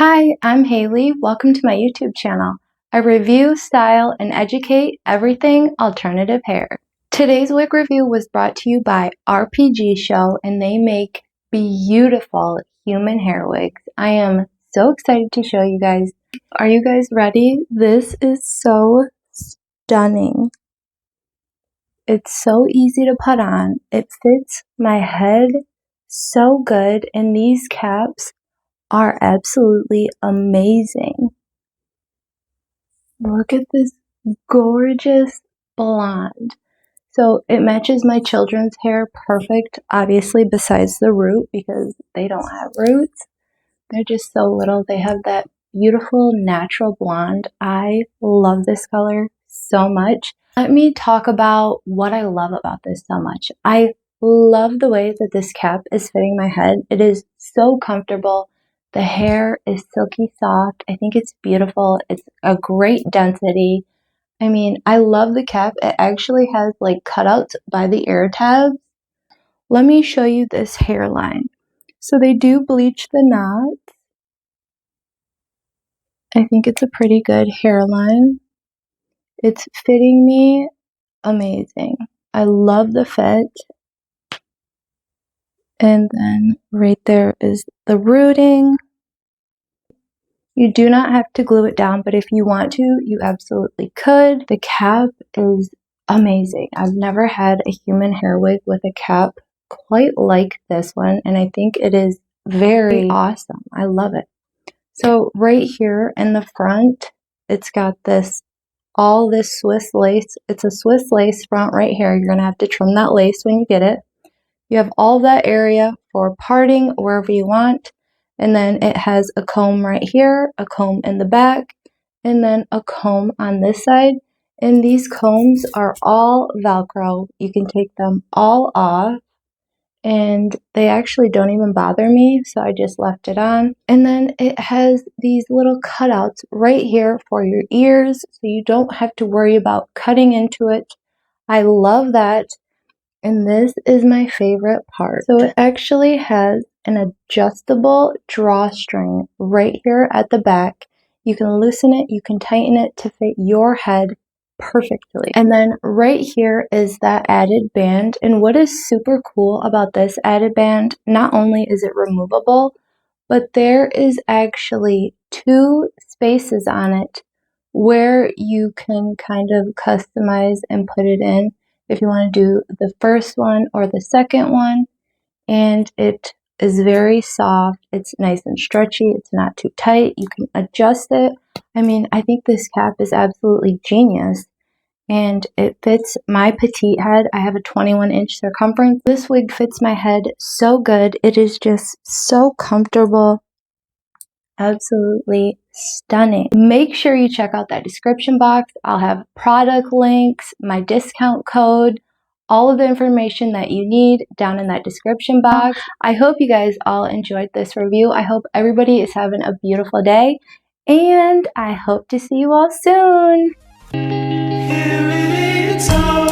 Hi, I'm Haley. Welcome to my YouTube channel. I review, style, and educate everything alternative hair. Today's wig review was brought to you by RPGSHOW, and they make beautiful human hair wigs. I am so excited to show you guys. Are you guys ready? This is so stunning. It's so easy to put on. It fits my head so good, and these caps are absolutely amazing. Look at this gorgeous blonde. So it matches my children's hair perfect, obviously, besides the root, because they don't have roots. They're just so little. They have that beautiful natural blonde. I love this color so much. Let me talk about what I love about this so much. I love the way that this cap is fitting my head. It is so comfortable. The hair is silky soft. I think it's beautiful. It's a great density. I mean, I love the cap. It actually has like cutouts by the ear tabs. Let me show you this hairline. So they do bleach the knots. I think it's a pretty good hairline. It's fitting me amazing. I love the fit. And then right there is the rooting. You do not have to glue it down, but if you want to, you absolutely could. The cap is amazing. I've never had a human hair wig with a cap quite like this one, and I think it is very awesome. I love it. So right here in the front, it's got all this Swiss lace. It's a Swiss lace front right here. You're going to have to trim that lace when you get it. You have all that area for parting wherever you want. And then it has a comb right here, a comb in the back, and then a comb on this side. And these combs are all Velcro. You can take them all off. And they actually don't even bother me, so I just left it on. And then it has these little cutouts right here for your ears, so you don't have to worry about cutting into it. I love that. And this is my favorite part. So it actually has an adjustable drawstring right here at the back. You can loosen it, you can tighten it to fit your head perfectly. And then right here is that added band. And what is super cool about this added band, not only is it removable, but there is actually 2 spaces on it where you can kind of customize and put it in if you want to do the first one or the second one. And it is very soft. It's nice and stretchy. It's not too tight. You can adjust it. I mean, I think this cap is absolutely genius. And it fits my petite head. I have a 21-inch circumference. This wig fits my head so good. It is just so comfortable. Absolutely stunning. Make sure you check out that description box. I'll have product links, my discount code, all of the information that you need down in that description box. I hope you guys all enjoyed this review. I hope everybody is having a beautiful day, and I hope to see you all soon. Here it's all